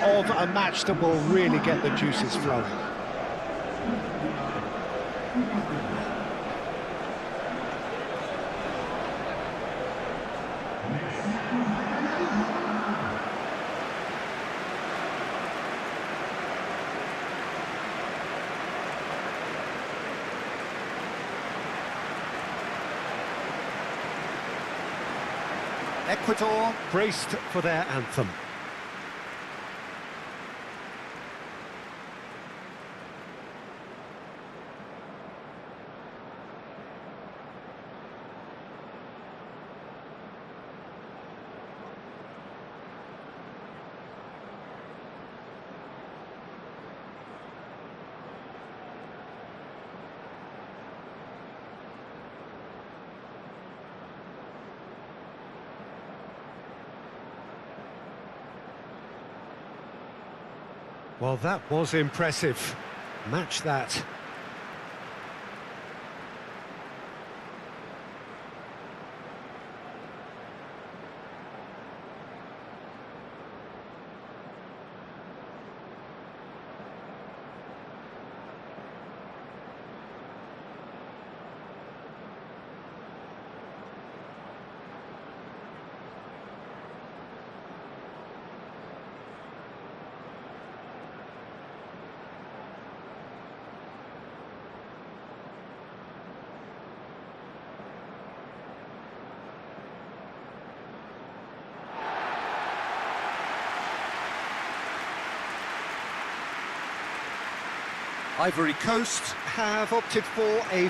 of a match that will really get the juices flowing. Ecuador braced for their anthem. Well, that was impressive. Match that. Ivory Coast have opted for a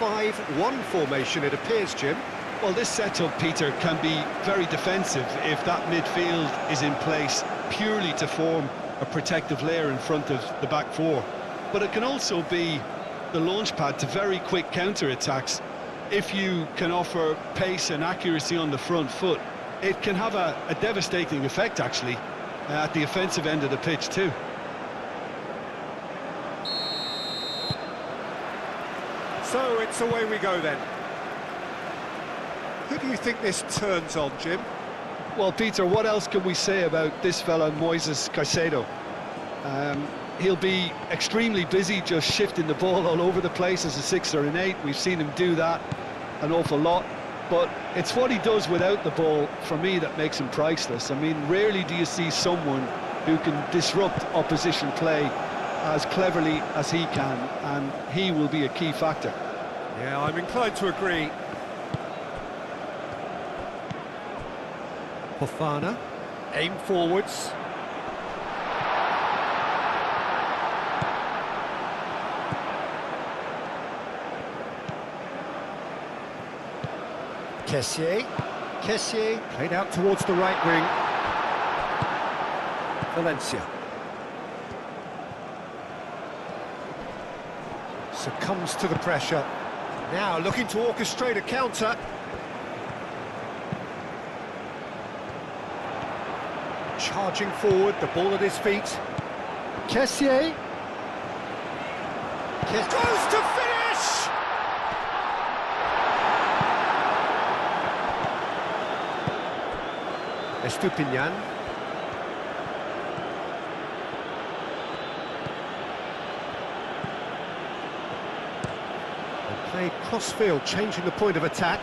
4-5-1 formation, it appears, Jim. Well, this setup, Peter, can be very defensive if that midfield is in place purely to form a protective layer in front of the back four. But it can also be the launch pad to very quick counter-attacks. If you can offer pace and accuracy on the front foot, it can have a devastating effect, actually, at the offensive end of the pitch, too. So it's away we go then. Who do you think this turns on, Jim? Well, Peter, what else can we say about this fella, Moises Caicedo? He'll be extremely busy just shifting the ball all over the place as a 6 or an 8. We've seen him do that an awful lot. But it's what he does without the ball, for me, that makes him priceless. I mean, rarely do you see someone who can disrupt opposition play as cleverly as he can, and he will be a key factor. Yeah, I'm inclined to agree. Fofana, aim forwards. Kessié played out towards the right wing. Valencia. Succumbs to the pressure. Now looking to orchestrate a counter. Charging forward, the ball at his feet. Kessié. Goes to finish! Estupinian. Played cross-field, changing the point of attack.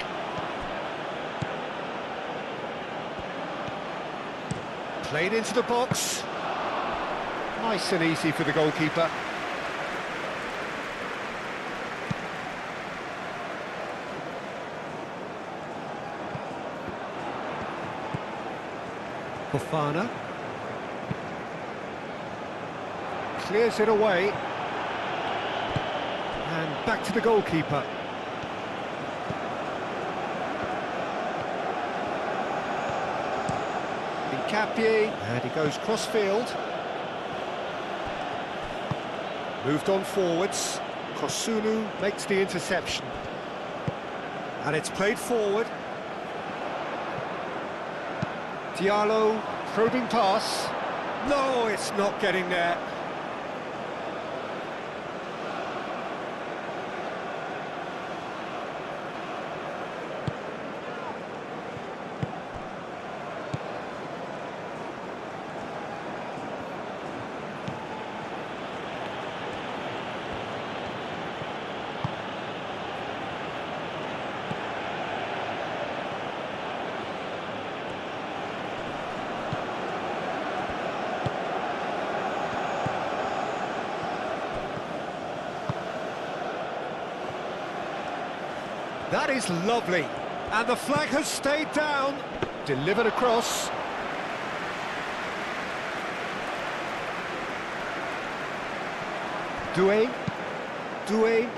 Played into the box. Nice and easy for the goalkeeper. Fofana. Clears it away. And back to the goalkeeper. Capie, and he goes cross-field. Moved on forwards. Kosunu makes the interception. And it's played forward. Diallo, probing pass. No, it's not getting there. That is lovely. And the flag has stayed down. Delivered across. Doué,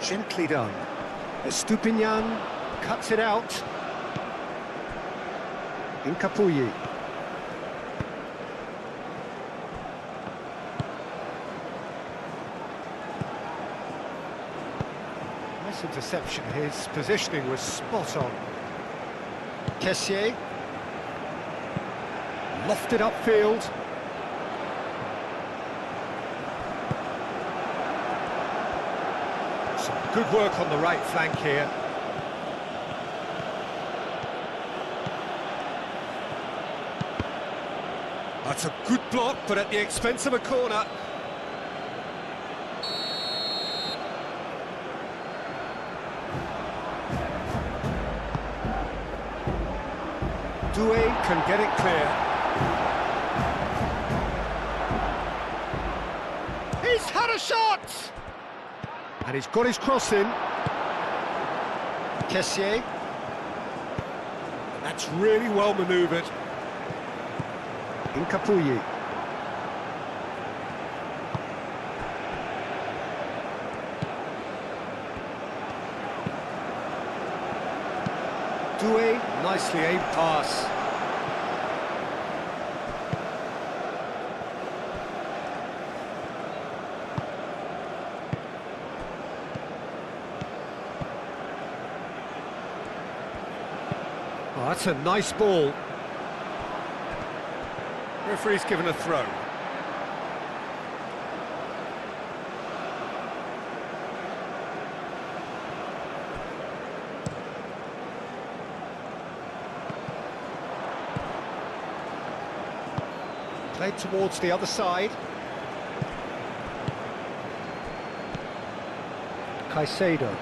gently done. Estupinian cuts it out. Incapuyi. Nice interception. His positioning was spot on. Kessié. Lofted upfield. Some good work on the right flank here. That's a good block, but at the expense of a corner. Doué can get it clear. He's had a shot! And he's got his cross in. Kessié. That's really well manoeuvred. Incapuyi. Doué, nicely aimed pass. Oh, that's a nice ball. Referee's given a throw. Played towards the other side. Caicedo.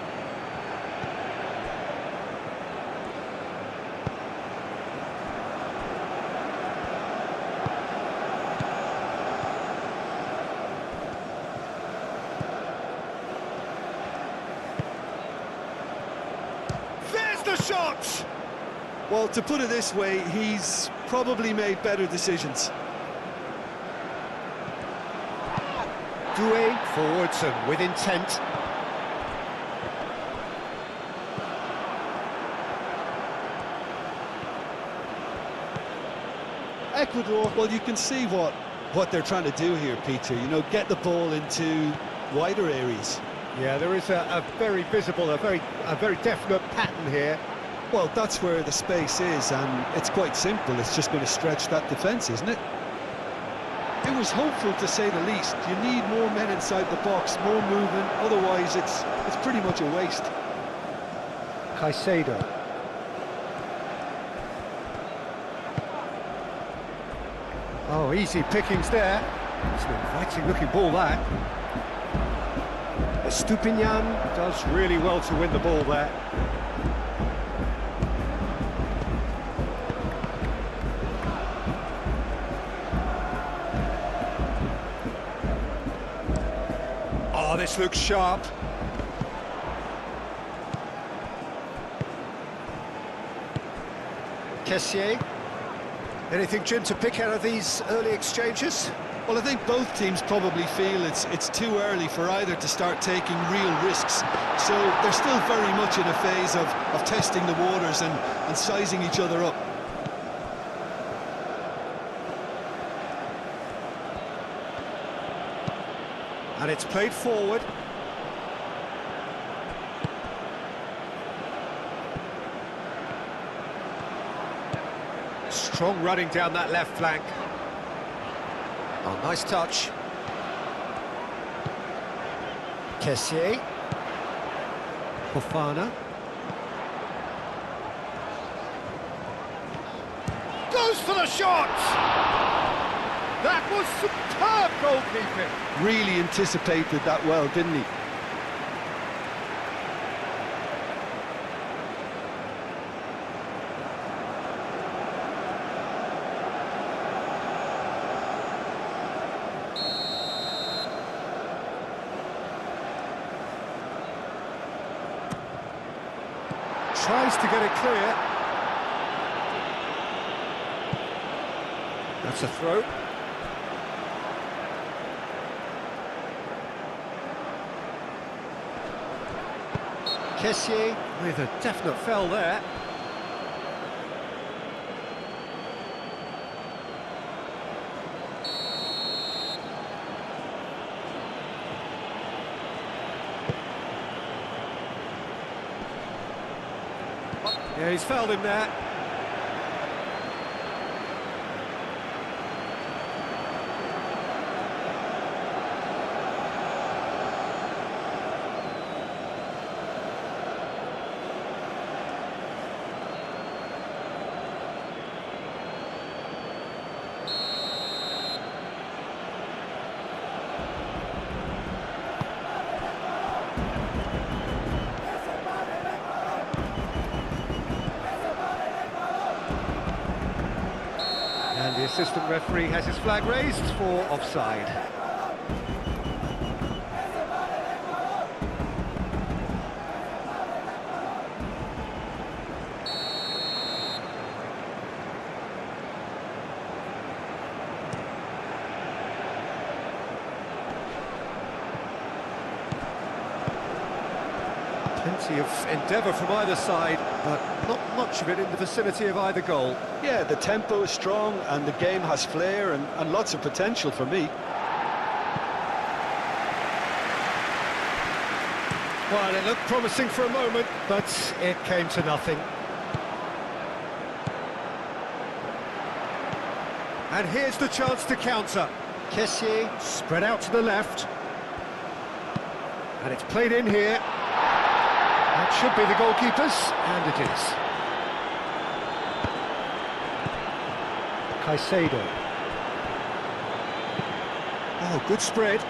There's the shot! Well, to put it this way, he's probably made better decisions. Doué forwards and with intent. Ecuador, well, you can see what they're trying to do here, Peter. You know, get the ball into wider areas. Yeah, there is a very visible, a very definite pattern here. Well, that's where the space is, and it's quite simple. It's just going to stretch that defence, isn't it? It was hopeful, to say the least. You need more men inside the box, more movement. Otherwise, it's pretty much a waste. Caicedo. Oh, easy pickings there. It's an inviting-looking ball, that. Estupinian does really well to win the ball there. Oh, this looks sharp. Kessié. Anything, Jim, to pick out of these early exchanges? Well, I think both teams probably feel it's too early for either to start taking real risks. So they're still very much in a phase of testing the waters and sizing each other up. And it's played forward. Strong running down that left flank. Oh, nice touch. Kessié. Fofana. Goes for the shot! That was superb goalkeeping. Really anticipated that well, didn't he? tries to get it clear. That's a throw. Kessié with a definite foul there. Yeah, he's fouled him there. And the assistant referee has his flag raised for offside. Plenty of endeavour from either side, but not much of it in the vicinity of either goal. Yeah, the tempo is strong and the game has flair and lots of potential for me. Well, it looked promising for a moment, but it came to nothing. And here's the chance to counter. Kessié spread out to the left. And it's played in here. That should be the goalkeeper's, and it is. Caicedo. Oh, good spread.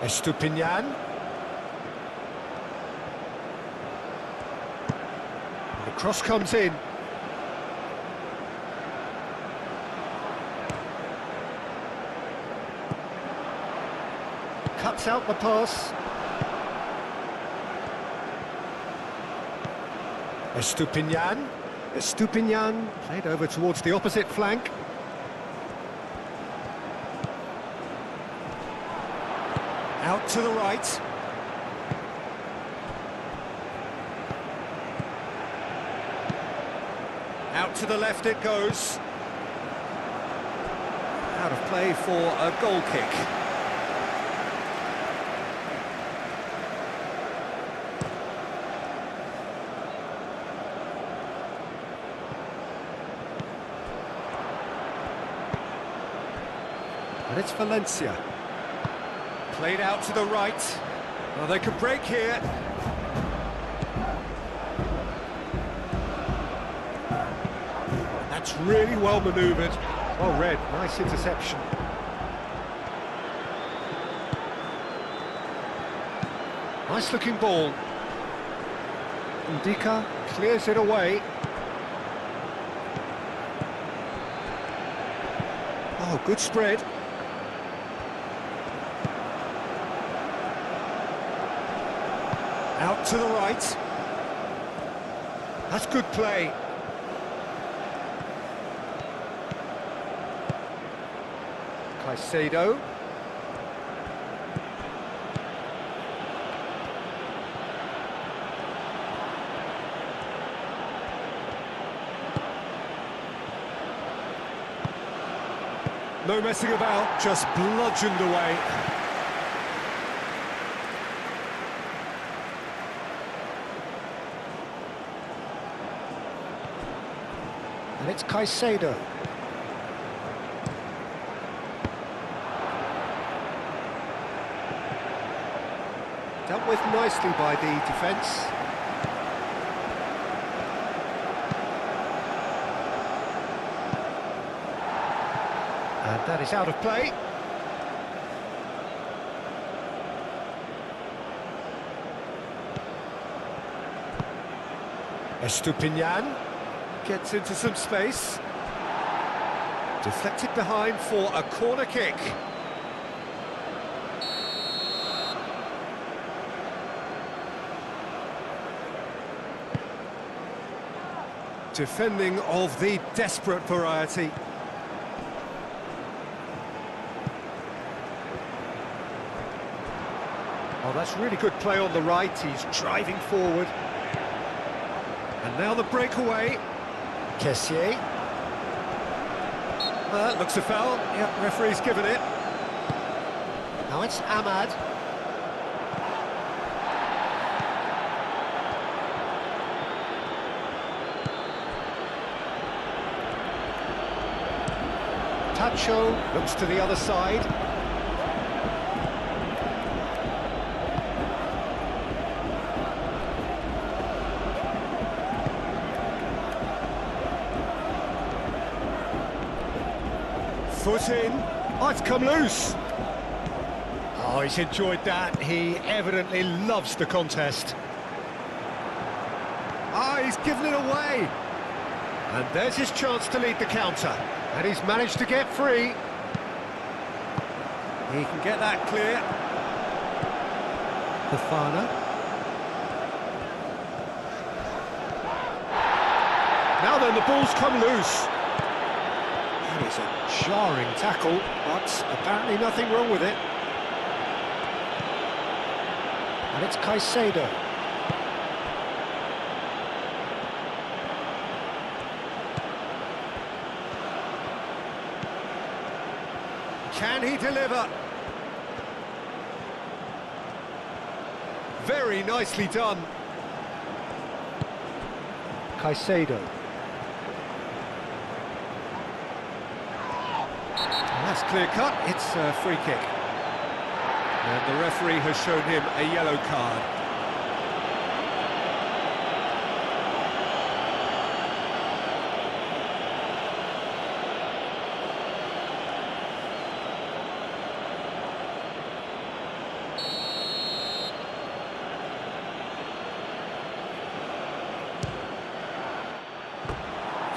Estupinian. The cross comes in. Cuts out the pass. Estupinian. Estupinian played over towards the opposite flank. Out to the right. Out to the left it goes. Out of play for a goal kick. And it's Valencia. Played out to the right. Well, they could break here. That's really well manoeuvred. Well read, nice interception. Nice looking ball. Ndika clears it away. Oh, good spread. Out to the right. That's good play. Caicedo. No messing about, just bludgeoned away. And it's Caicedo. Dealt with nicely by the defence. And that is out of play. Estupinian gets into some space. Deflected behind for a corner kick. Defending of the desperate variety. Oh, that's really good play on the right. He's driving forward. And now the breakaway. Kessier. Looks a foul. Yep, referee's given it. Now it's Ahmad. Tacho looks to the other side. Foot in. Oh, it's come loose. Oh, he's enjoyed that. He evidently loves the contest. Ah, he's given it away. And there's his chance to lead the counter. And he's managed to get free. He can get that clear. Fofana. Now then, the ball's come loose. That is a jarring tackle, but apparently nothing wrong with it. And it's Caicedo. Can he deliver? Very nicely done. Caicedo. That's clear cut, it's a free kick. And the referee has shown him a yellow card.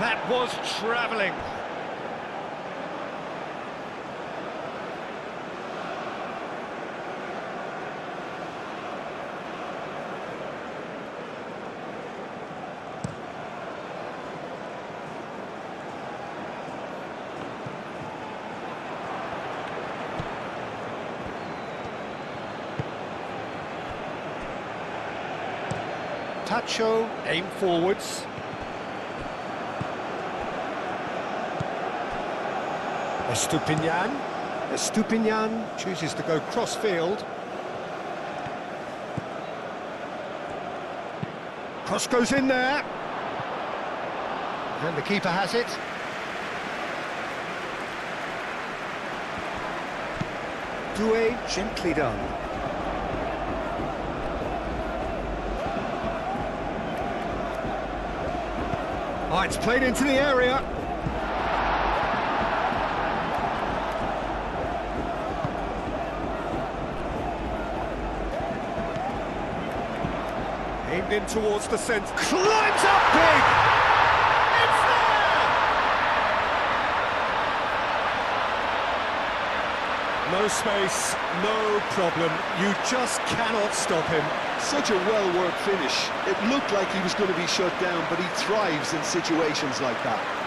That was travelling. Tacho, aim forwards. Estupinian. Estupinian chooses to go cross-field. Cross goes in there. And the keeper has it. Doué, gently done. Oh, it's played into the area. Aimed in towards the centre. Climbs up big! It's there! No space, no problem. You just cannot stop him. Such a well-worked finish. It looked like he was going to be shut down, but he thrives in situations like that.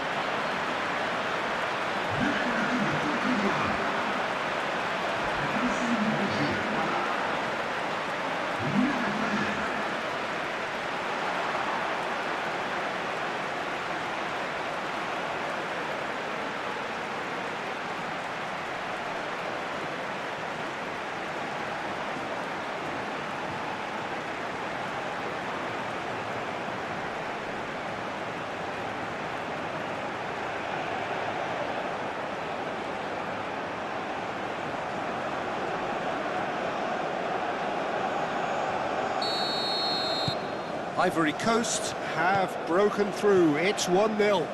Ivory Coast have broken through. It's 1-0.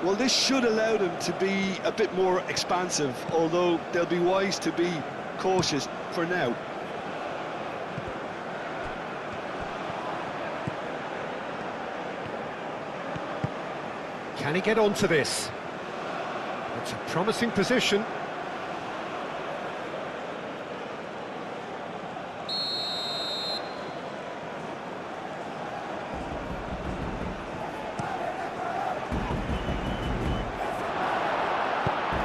Well, this should allow them to be a bit more expansive, although they'll be wise to be cautious for now. Can he get onto this? It's a promising position.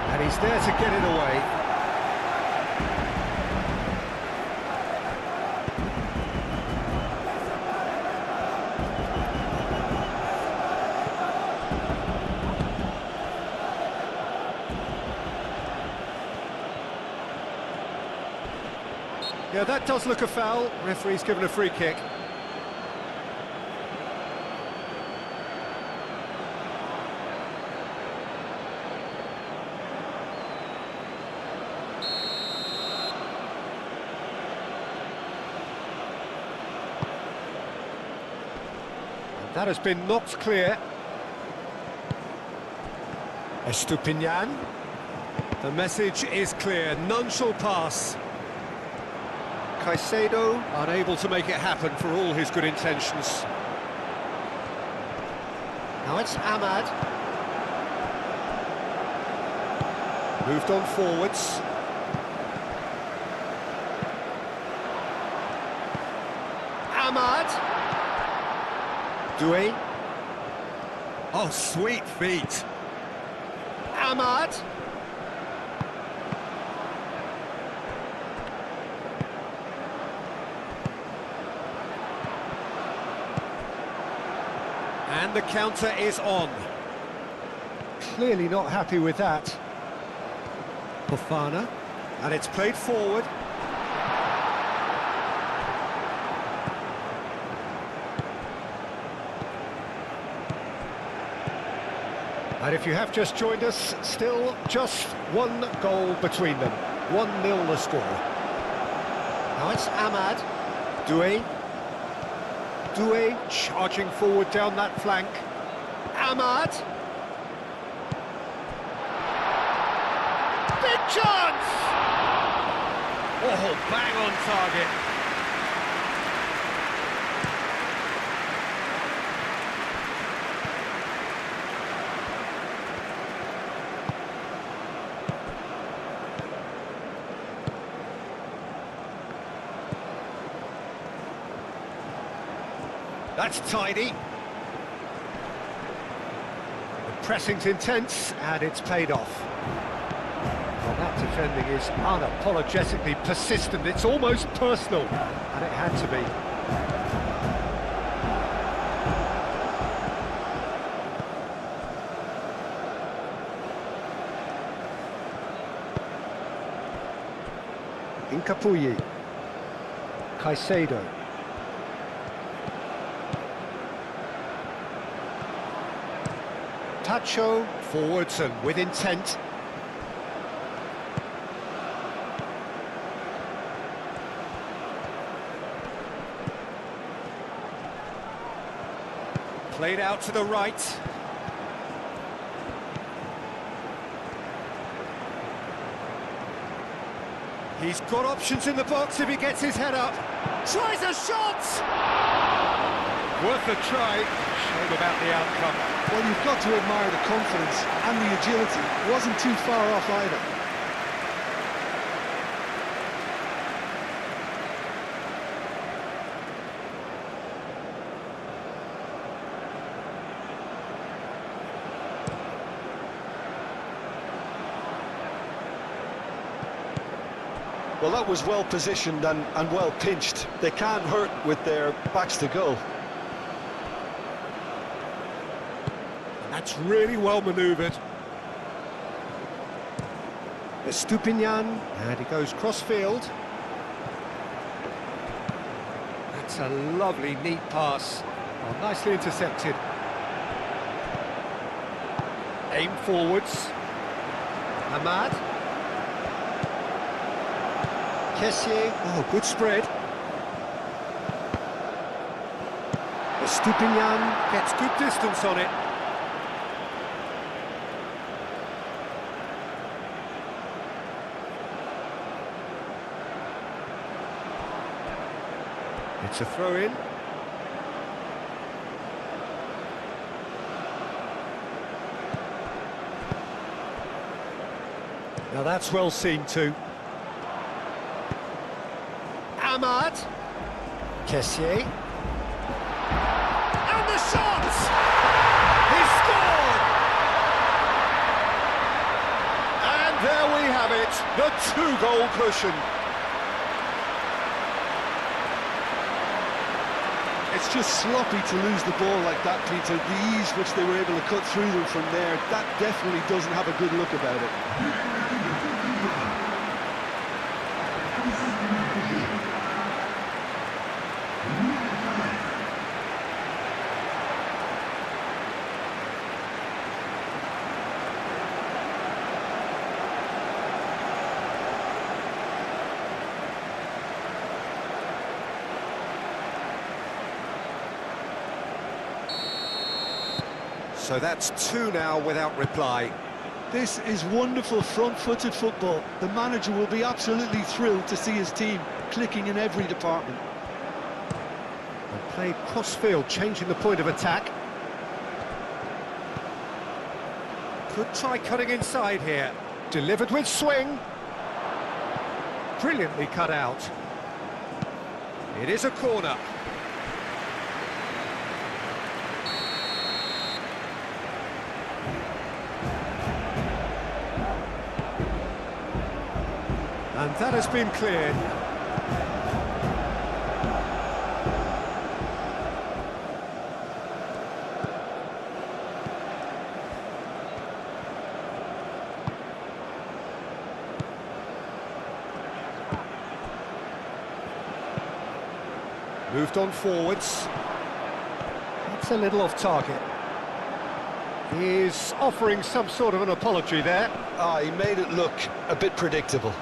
And he's there to get it away. Yeah, that does look a foul. Referee's given a free kick. And that has been knocked clear. Estupinian. The message is clear. None shall pass. Caicedo unable to make it happen for all his good intentions. Now it's Ahmad. Moved on forwards. Ahmad. Doué. Oh, sweet feet. Ahmad. And the counter is on. Clearly not happy with that. Fofana. And it's played forward. And if you have just joined us, still just one goal between them. 1-0 the score. Now it's Ahmad. Doué. Doué charging forward down that flank. Ahmad. Big chance! Oh, bang on target. That's tidy. The pressing's intense, and it's paid off. Well, that defending is unapologetically persistent. It's almost personal, and it had to be. Incapuyi. Caicedo. Tacho, forwards and with intent. Played out to the right. He's got options in the box if he gets his head up. Tries a shot! Worth a try. Shame about the outcome. Well, you've got to admire the confidence and the agility. It wasn't too far off either. Well, that was well positioned and well pinched. They can't hurt with their backs to goal. That's really well manoeuvred. Estupinian, and he goes cross-field. That's a lovely, neat pass. Oh, nicely intercepted. Aim forwards. Ahmad. Kessié, oh, good spread. Estupinian gets good distance on it. It's a throw-in. Now that's well seen too. Ahmad. Kessié. And the shot! He scored! And there we have it, the two-goal cushion. It's just sloppy to lose the ball like that, Peter. The ease which they were able to cut through them from there, that definitely doesn't have a good look about it. So that's two now without reply. This is wonderful front-footed football. The manager will be absolutely thrilled to see his team clicking in every department. And played cross-field, changing the point of attack. Could try cutting inside here. Delivered with swing. Brilliantly cut out. It is a corner. And that has been cleared. Moved on forwards. That's a little off target. He's offering some sort of an apology there. He made it look a bit predictable.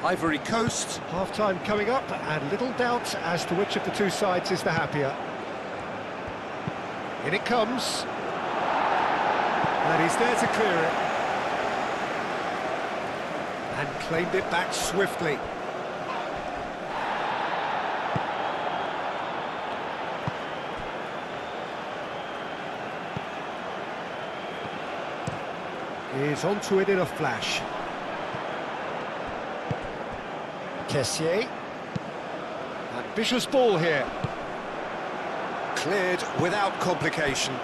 Ivory Coast. Half-time coming up, and little doubt as to which of the two sides is the happier. In it comes. And he's there to clear it. And claimed it back swiftly. He's onto it in a flash. Kessié. Ambitious ball here. Cleared without complication.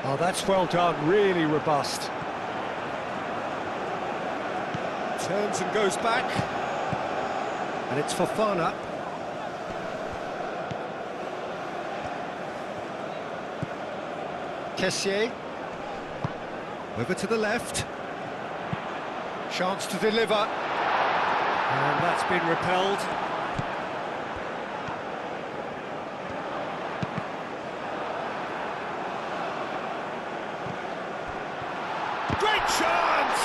Oh, that's well done, really robust. Turns and goes back. And it's Fofana. Kessié. Over to the left. Chance to deliver. And that's been repelled. Great chance!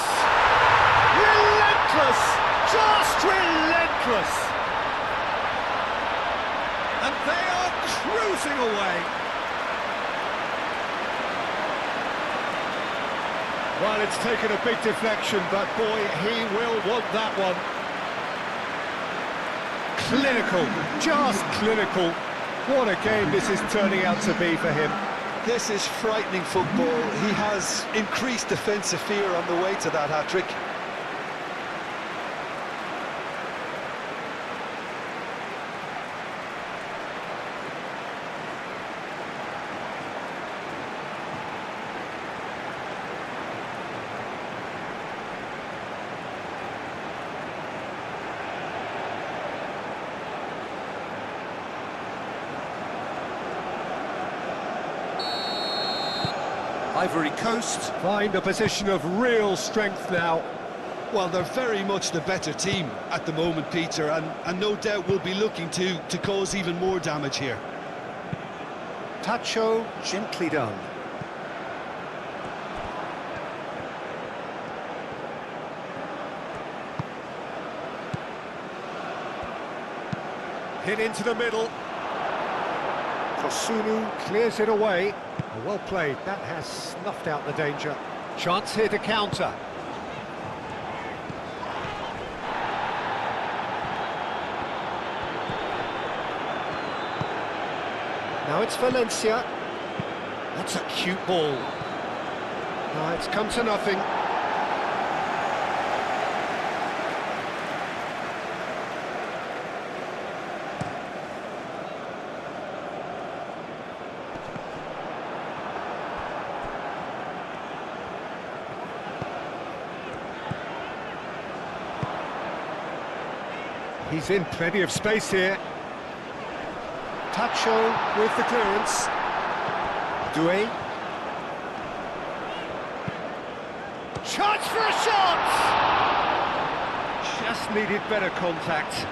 Relentless! Just relentless! And they are cruising away. Well, it's taken a big deflection, but boy, he will want that one. Clinical, just clinical. What a game this is turning out to be for him. This is frightening football. He has increased defensive fear on the way to that hat-trick. Ivory Coast find a position of real strength now. Well, they're very much the better team at the moment, Peter, and no doubt will be looking to cause even more damage here. Tacho, gently done. Hit into the middle. Kosunu clears it away. Oh, well played. That has snuffed out the danger. Chance here to counter. Now it's Valencia. That's a cute ball. No, it's come to nothing. He's in plenty of space here. Tacho with the clearance. Doué. Chance for a shot! Just needed better contact.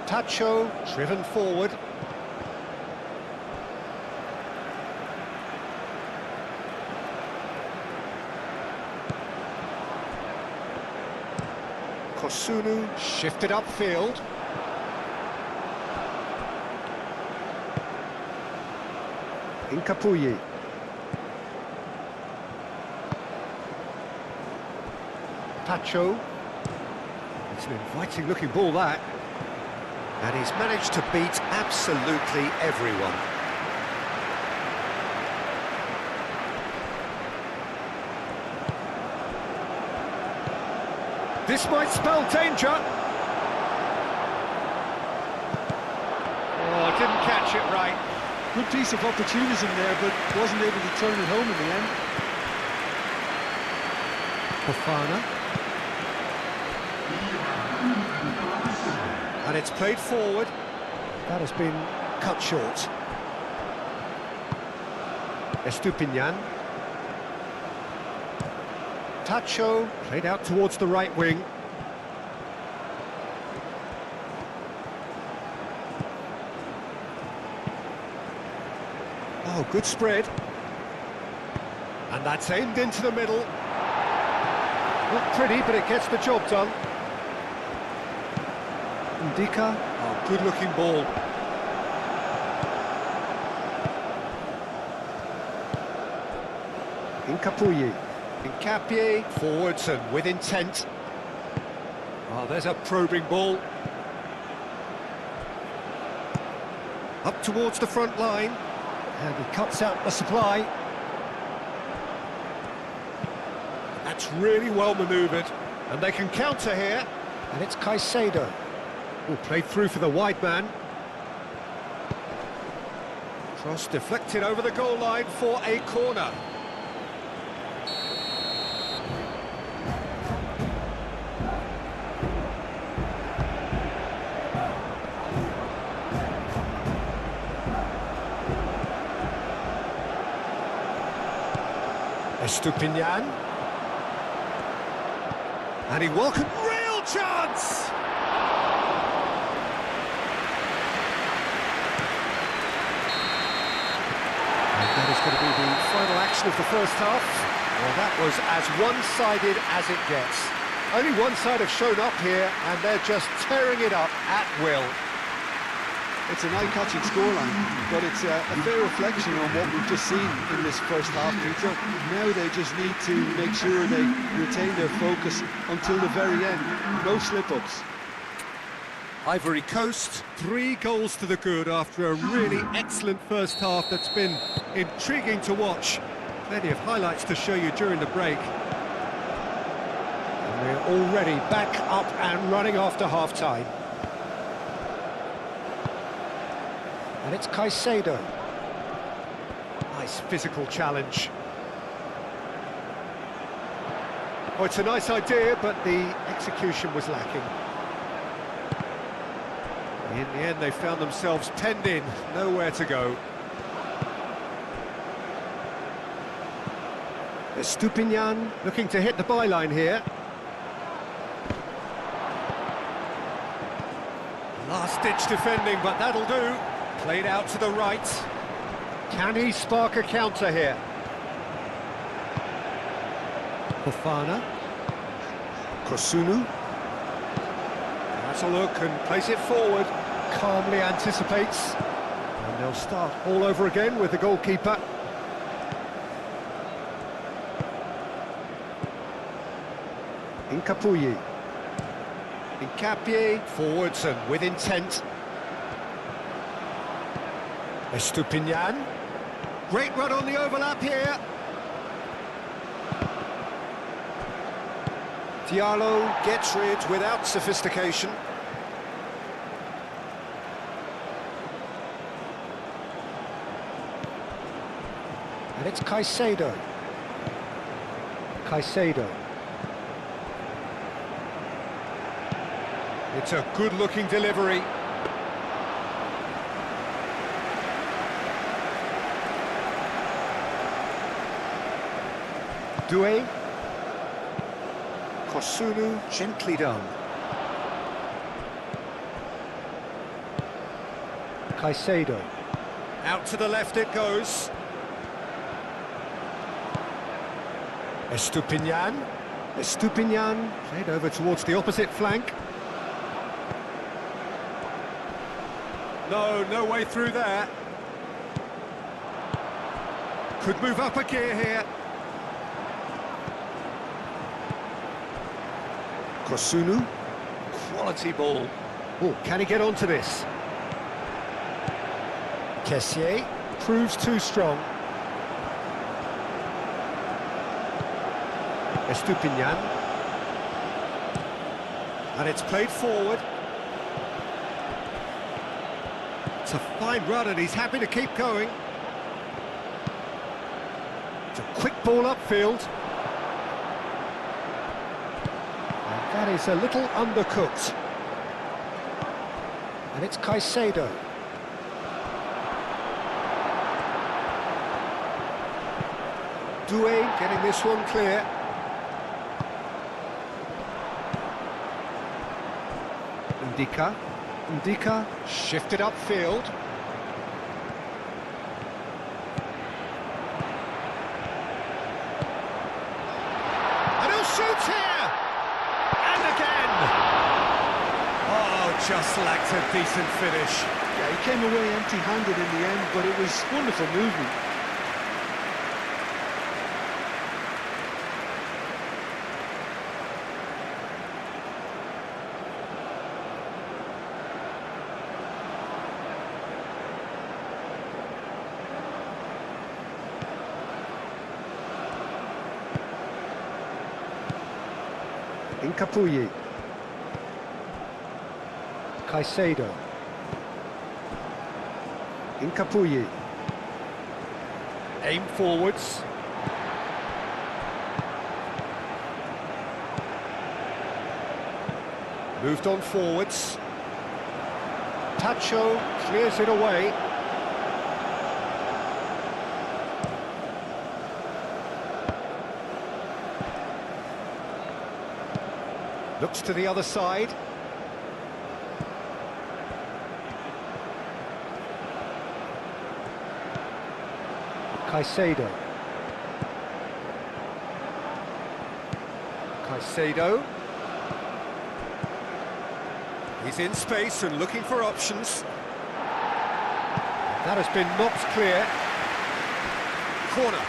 Tacho, driven forward. Kosunu shifted upfield. Incapuyi. Tacho. It's an inviting looking ball, that. And he's managed to beat absolutely everyone. This might spell danger. Oh, didn't catch it right. Good piece of opportunism there, but wasn't able to turn it home in the end. Fofana. And it's played forward. That has been cut short. Estupinian. Tacho played out towards the right wing. Oh, good spread. And that's aimed into the middle. Not pretty, but it gets the job done. Ndika. Oh, good-looking ball. Incapuyi. Incapie, forwards and with intent. Oh, there's a probing ball. Up towards the front line. And he cuts out the supply. That's really well manoeuvred. And they can counter here. And it's Caicedo. Oh, played through for the wide man. Cross deflected over the goal line for a corner. Estupinian. And he welcomed real chance! And that is going to be the final action of the first half. Well, that was as one-sided as it gets. Only one side have shown up here, and they're just tearing it up at will. It's an eye-catching scoreline, but it's a fair reflection on what we've just seen in this first half, Peter. Now they just need to make sure they retain their focus until the very end. No slip-ups. Ivory Coast, 3 goals to the good after a really excellent first half that's been intriguing to watch. Plenty of highlights to show you during the break. And we're already back up and running after half-time. And it's Caicedo. Nice physical challenge. Oh, it's a nice idea, but the execution was lacking. In the end, they found themselves penned in, nowhere to go. Estupinian looking to hit the byline here. Last-ditch defending, but that'll do. Played out to the right. Can he spark a counter here? Fofana. Kosunu. That's a look and plays it forward. Calmly anticipates. And they'll start all over again with the goalkeeper. Incapuyi. Incapie, forwards and with intent. Estupinian. Great run on the overlap here. Diallo gets rid without sophistication. And it's Caicedo. Caicedo. It's a good-looking delivery. Doué. Kosunu, gently done. Caicedo. Out to the left it goes. Estupinian. Estupinian played over towards the opposite flank. No way through there. Could move up a gear here. Kosunu. Quality ball. Oh, can he get onto this? Kessié proves too strong. Estupinian. And it's played forward. It's a fine run and he's happy to keep going. It's a quick ball upfield. And that is a little undercooked. And it's Caicedo. Doué getting this one clear. Ndika shifted upfield. And he'll shoot here! And again! Oh, just lacked a decent finish. Yeah, he came away empty-handed in the end, but it was wonderful movement. Incapuyi. Caicedo. Incapuyi. Aim forwards. Moved on forwards. Tacho clears it away. Looks to the other side. Caicedo. Caicedo. He's in space and looking for options. That has been knocked clear. Corner.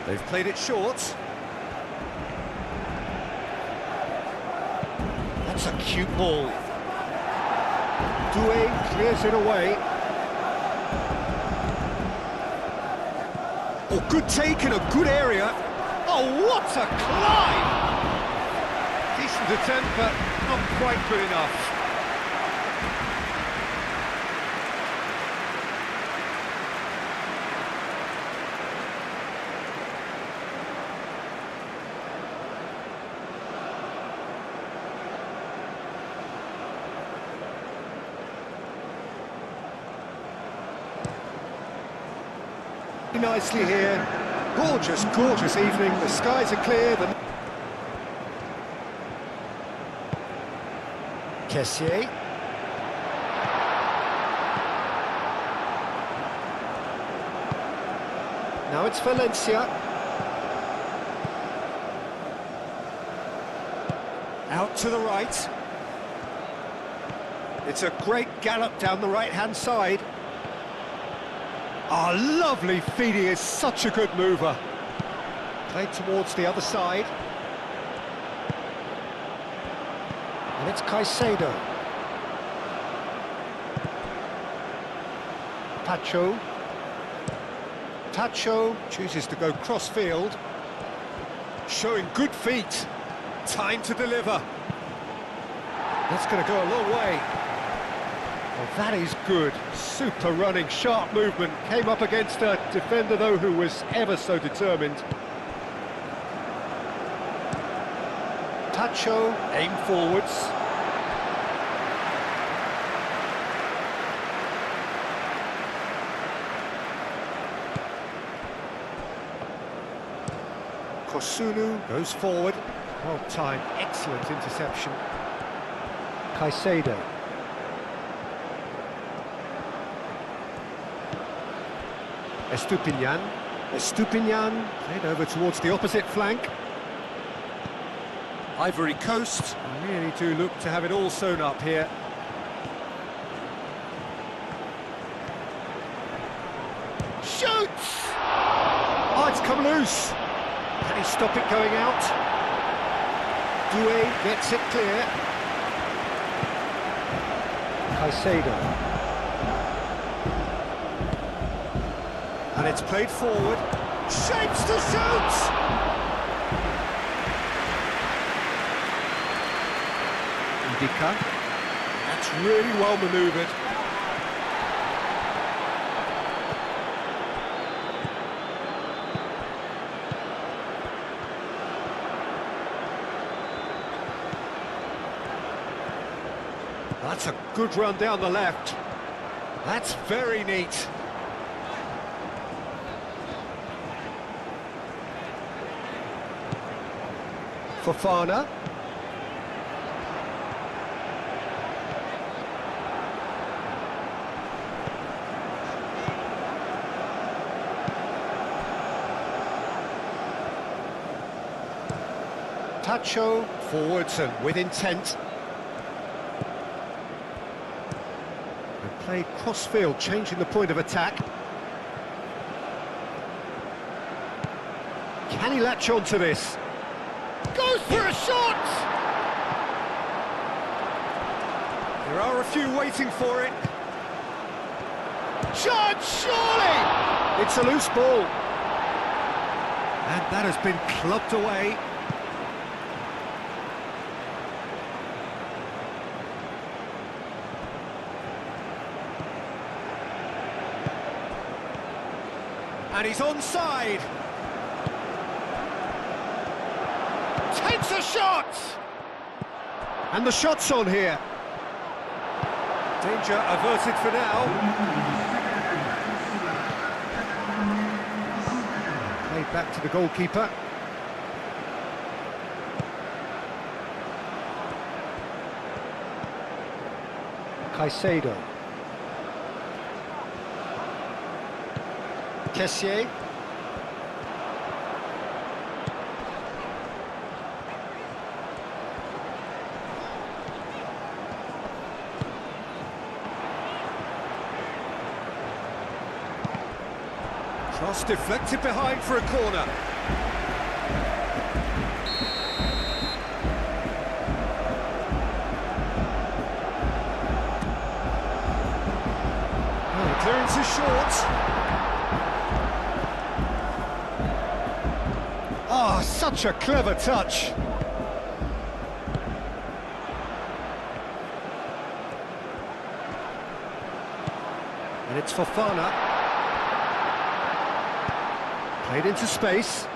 They've played it short. That's a cute ball. Doué clears it away. Oh, good take in a good area. Oh, what a climb! Decent attempt, but not quite good enough. Nicely here. Gorgeous, gorgeous evening. The skies are clear. Kessié. Now it's Valencia. Out to the right. It's a great gallop down the right-hand side. Ah, lovely feed. He is such a good mover. Played towards the other side. And it's Caicedo. Pacho. Tacho chooses to go cross-field. Showing good feet. Time to deliver. That's going to go a long way. Well, that is good. Super running, sharp movement. Came up against a defender, though, who was ever so determined. Tacho, aim forwards. Kosunu goes forward. Well timed, excellent interception. Caicedo. Estupinian played over towards the opposite flank. Ivory Coast really do look to have it all sewn up here. Shoots! Oh, it's come loose. Can he stop it going out? Doué gets it clear. Caicedo. And it's played forward. Shapes to shoot! Indica. That's really well manoeuvred. That's a good run down the left. That's very neat. Fofana. Tacho, forwards and with intent. And played cross-field, changing the point of attack. Can he latch on to this? Goes for a shot! There are a few waiting for it. Shot, surely! It's a loose ball. And that has been clubbed away. And he's onside. Takes a shot! And the shot's on here. Danger averted for now. Played back to the goalkeeper. Caicedo. Kessié. Cross deflected behind for a corner. Oh, the clearance is short. Oh, such a clever touch. And it's Fofana. Played into space.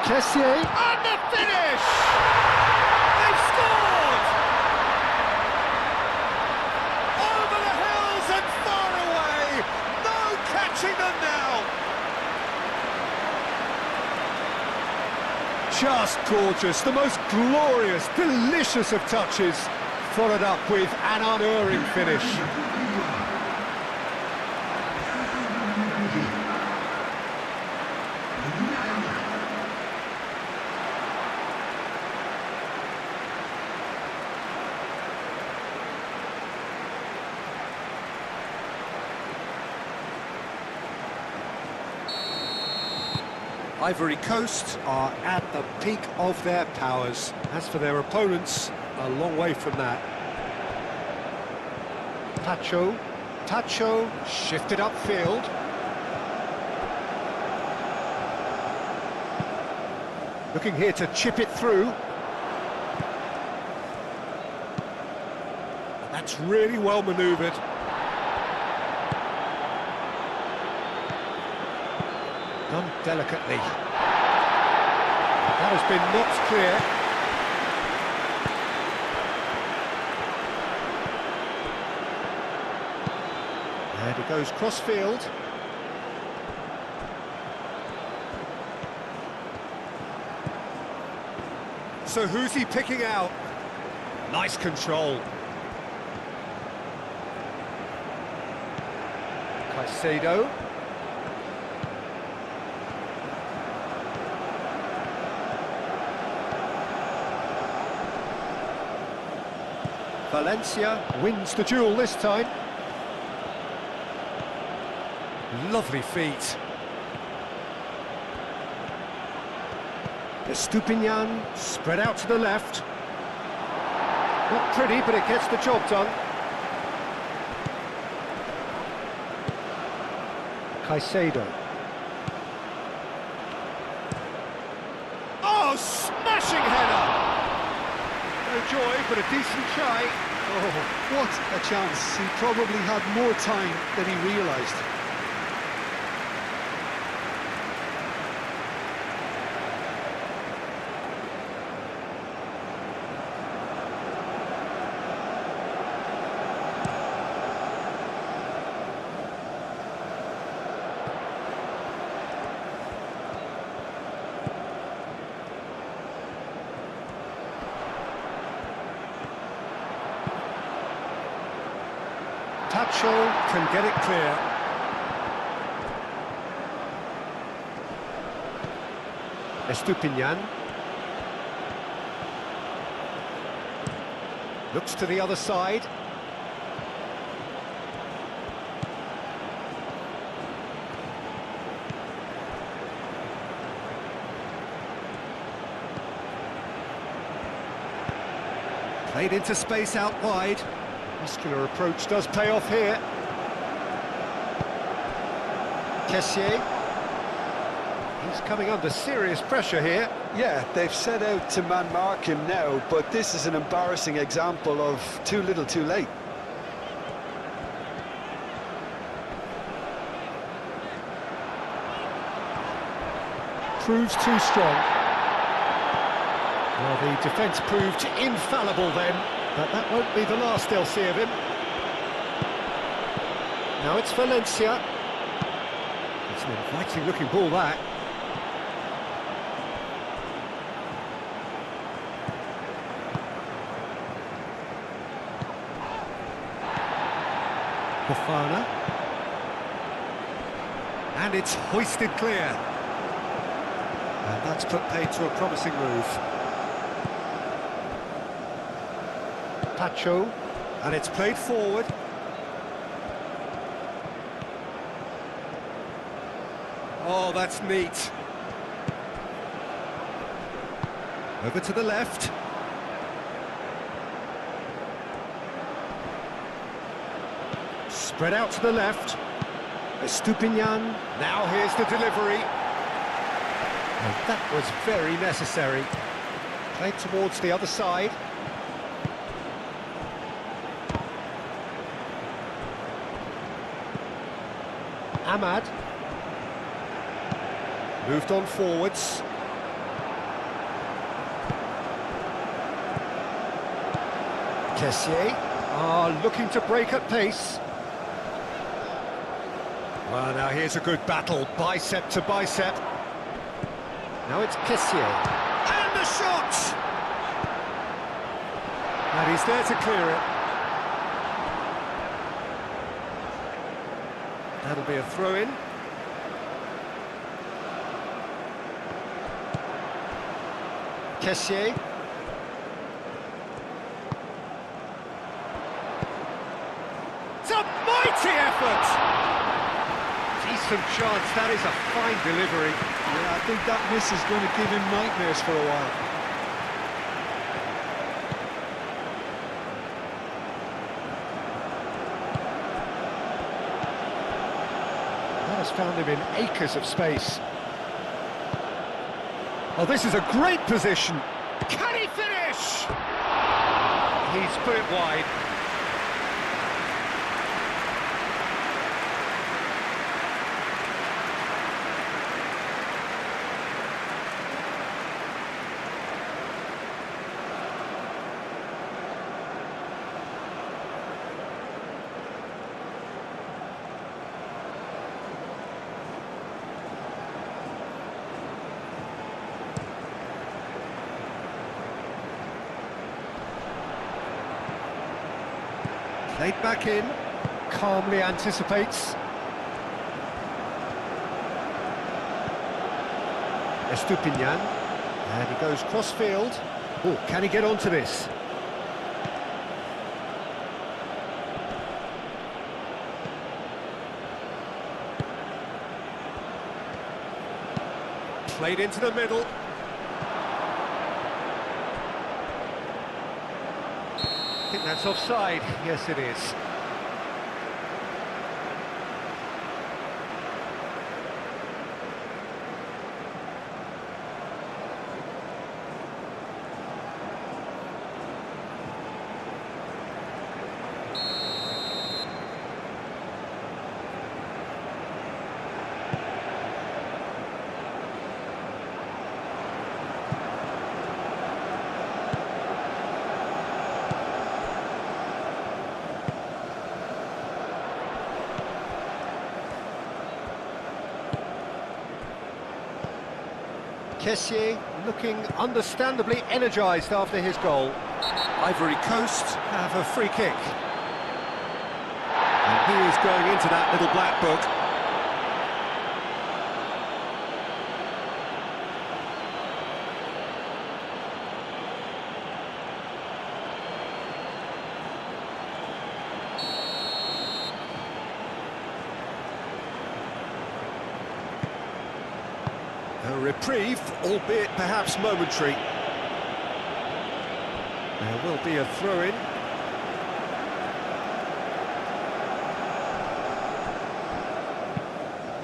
Kessié. And the finish! They've scored! Over just gorgeous, the most glorious, delicious of touches, followed up with an unerring finish. Ivory Coast are at the peak of their powers. As for their opponents, a long way from that. Tacho shifted upfield. Looking here to chip it through. That's really well manoeuvred. Done delicately. That has been knocked clear. And it goes cross-field. So who's he picking out? Nice control. Caicedo. Valencia wins the duel this time. Lovely feet. Estupinian spread out to the left. Not pretty, but it gets the job done. Caicedo. Oh, smashing header! No joy, but a decent try. Oh, what a chance. He probably had more time than he realised. Tacho can get it clear. Estupinian. Looks to the other side. Played into space out wide. Muscular approach does pay off here. Kessié. He's coming under serious pressure here. Yeah, they've set out to man-mark him now, but this is an embarrassing example of too little too late. Proves too strong. Well, the defence proved infallible then. But that won't be the last they'll see of him. Now it's Valencia. It's an inviting looking ball, that. Fofana. And it's hoisted clear. And that's put paid to a promising move. Tacho, and it's played forward. Oh, that's neat. Over to the left. Spread out to the left. Estupinian. Now here's the delivery. And that was very necessary. Played towards the other side. Ahmad. Moved on forwards. Kessié are looking to break at pace. Well, now here's a good battle, bicep to bicep. Now it's Kessié. the shot! And he's there to clear it. That'll be a throw-in. Kessié. It's a mighty effort! Decent chance, that is a fine delivery. Yeah, I think that miss is going to give him nightmares for a while. That has found him in acres of space. Oh, this is a great position. Can he finish? He's put it wide. Played back in, calmly anticipates. Estupinian, and he goes cross-field. Oh, can he get onto this? Played into the middle. I think that's offside. Yes, it is. Kessié looking understandably energised after his goal. Ivory Coast have a free kick. And he is going into that little black book. A reprieve, albeit perhaps momentary. There will be a throw-in.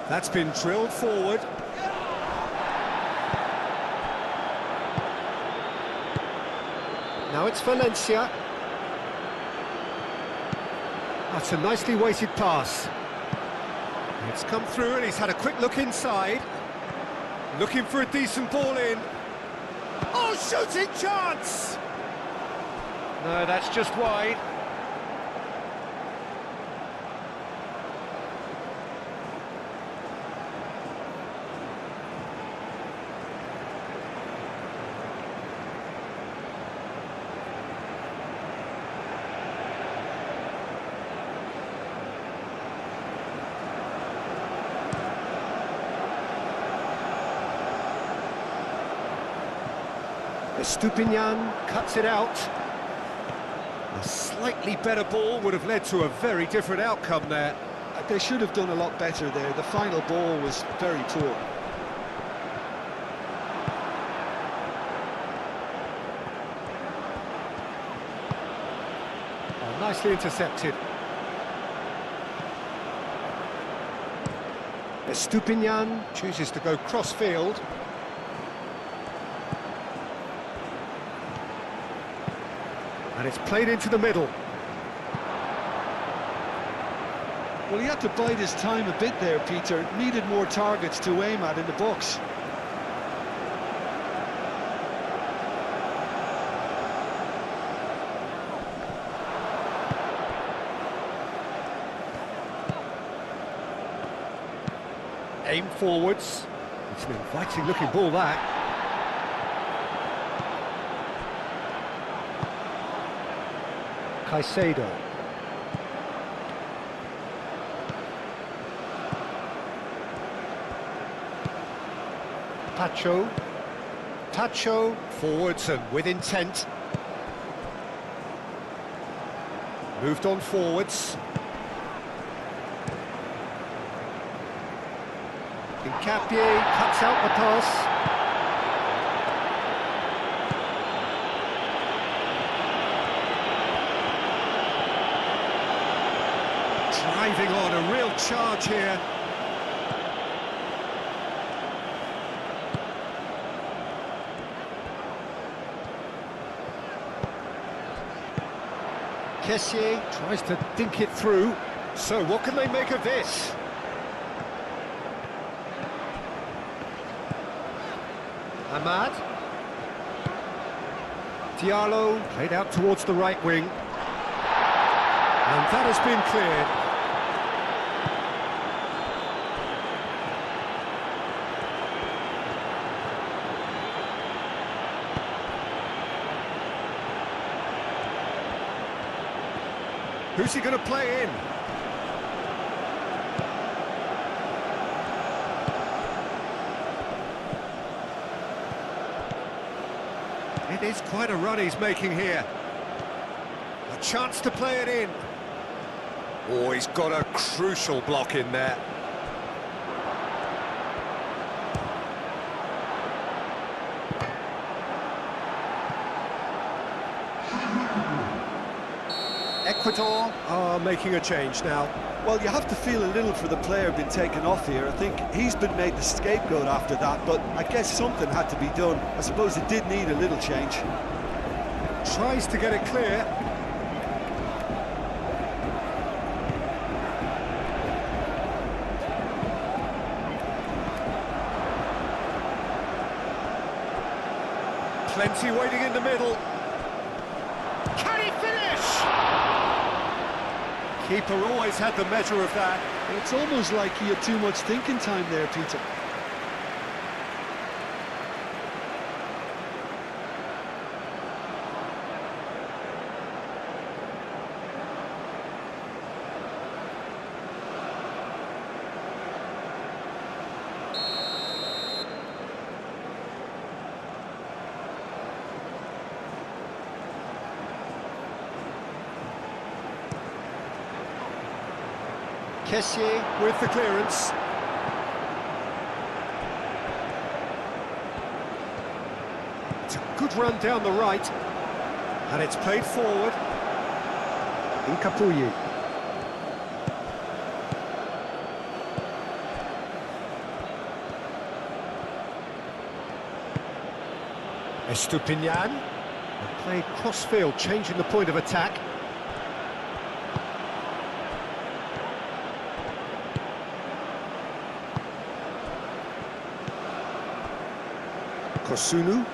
That's been drilled forward. Now it's Valencia. That's a nicely weighted pass. It's come through and he's had a quick look inside. Looking for a decent ball in. Oh, shooting chance! No, that's just wide. Estupinian cuts it out. A slightly better ball would have led to a very different outcome there. They should have done a lot better there. The final ball was very poor. Oh, nicely intercepted. Estupinian chooses to go cross-field. And it's played into the middle. Well, he had to bide his time a bit there, Peter. Needed more targets to aim at in the box. Aim forwards. It's an inviting looking ball, that. Caicedo. Tacho, forwards and with intent. Moved on forwards. Hincapié cuts out the pass. Driving on, a real charge here. Kessié tries to dink it through. So what can they make of this? Ahmad. Diallo played out towards the right wing. And that has been cleared. Who's he going to play in? It is quite a run he's making here. A chance to play it in. Oh, he's got a crucial block in there. Ecuador are making a change now. Well, you have to feel a little for the player being taken off here. I think he's been made the scapegoat after that, but I guess something had to be done. I suppose it did need a little change. Tries to get it clear. Plenty waiting in the middle. Can he finish? Keeper always had the measure of that. It's almost like he had too much thinking time there, Peter. Kessié with the clearance. It's a good run down the right. And it's played forward. Hincapié. Estupinian. Played cross-field, changing the point of attack. Kosunu.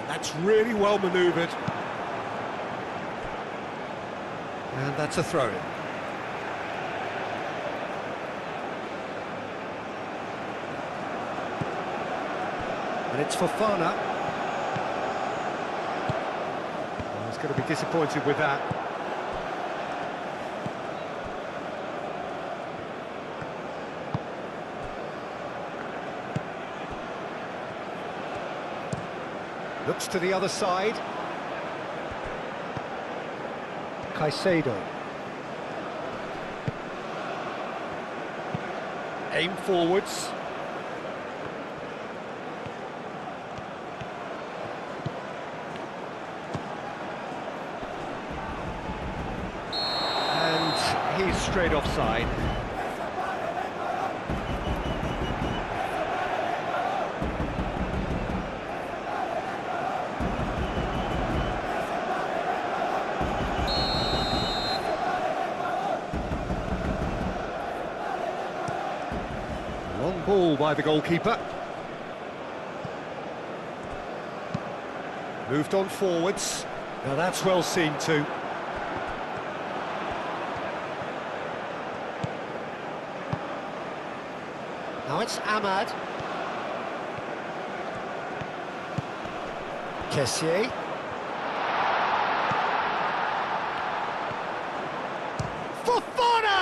That's really well manoeuvred. And that's a throw-in. And it's Fofana. Oh, he's going to be disappointed with that. Looks to the other side. Caicedo. Aim forwards. And he's straight offside. Long ball by the goalkeeper. Moved on forwards. Now that's well seen too. it's Ahmad. Kessié. Fofana!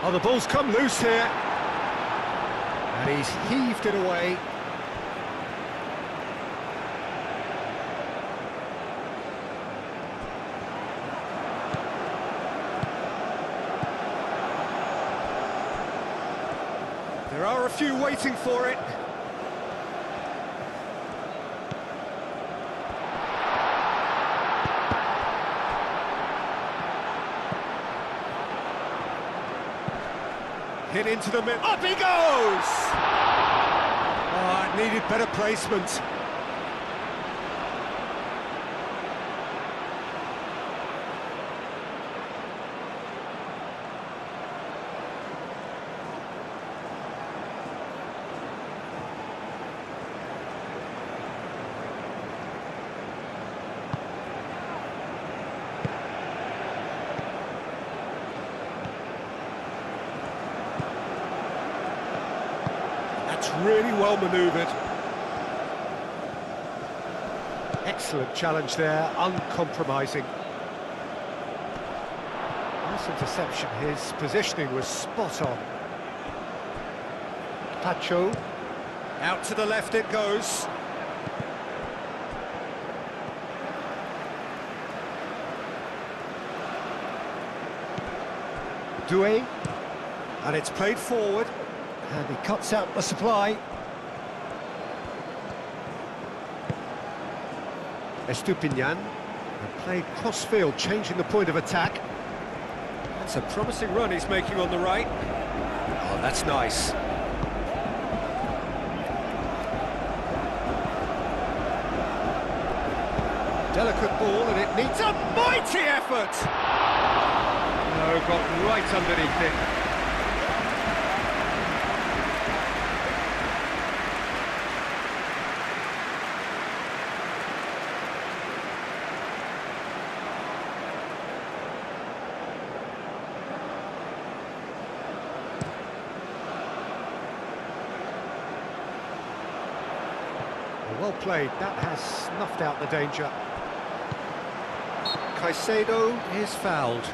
Oh, the ball's come loose here. And he's heaved it away. There are a few waiting for it. Hit into the middle. Up he goes! Oh, it needed better placement. Really well manoeuvred. Excellent challenge there, uncompromising. Nice interception, his positioning was spot on. Pacho, out to the left it goes. Doué, and it's played forward. And he cuts out the supply. Estupinian, and played cross-field, changing the point of attack. That's a promising run he's making on the right. Oh, that's nice. Delicate ball, and it needs a mighty effort! No, got right underneath it. Well played, that has snuffed out the danger. Caicedo is fouled.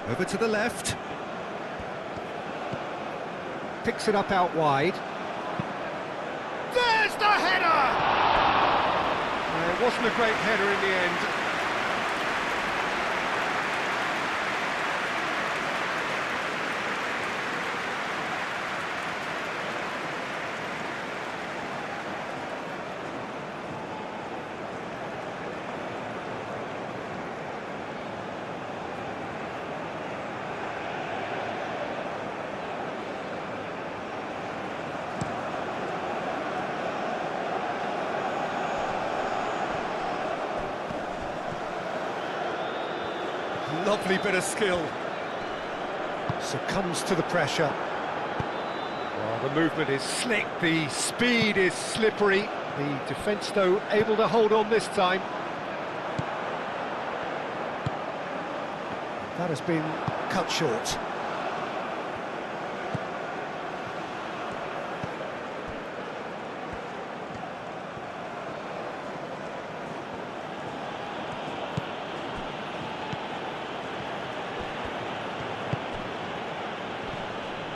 Over to the left. Picks it up out wide. There's the header! It wasn't a great header in the end. Lovely bit of skill. Succumbs to the pressure. Well, the movement is slick, the speed is slippery. The defence, though, able to hold on this time. That has been cut short.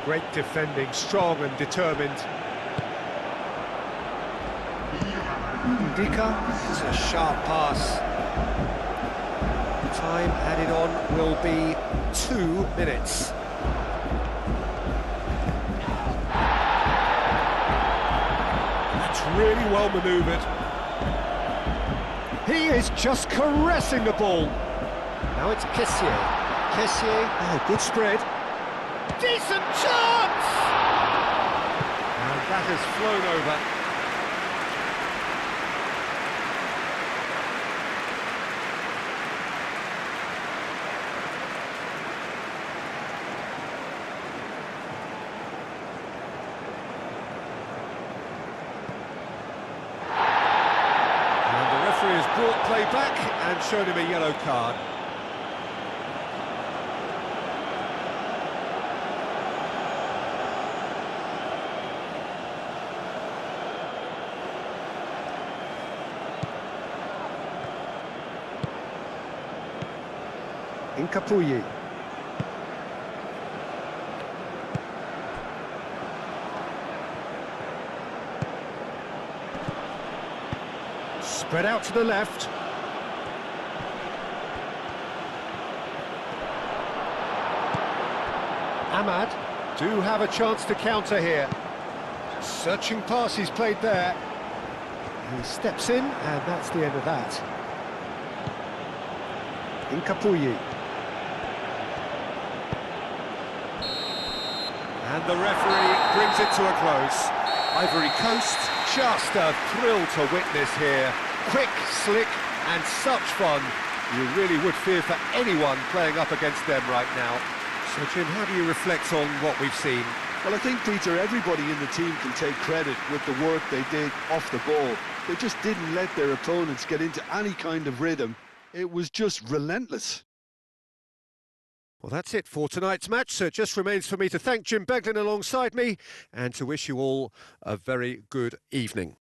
Great defending, strong and determined. Dika, it's a sharp pass. Time added on will be 2 minutes. That's really well manoeuvred. He is just caressing the ball. Now it's Kessié. Kessié, oh, good spread. Decent chance! And that has flown over. brought play back and shown him a yellow card. Incapuyi. Spread out to the left. Ahmad do have a chance to counter here. Searching pass he's played there. He steps in, and that's the end of that. Incapuyi. And the referee brings it to a close. Ivory Coast, just a thrill to witness here. Quick, slick, and such fun. You really would fear for anyone playing up against them right now. So, Jim, how do you reflect on what we've seen? Well, I think, Peter, everybody in the team can take credit with the work they did off the ball. They just didn't let their opponents get into any kind of rhythm. It was just relentless. Well, that's it for tonight's match, so it just remains for me to thank Jim Beglin alongside me and to wish you all a very good evening.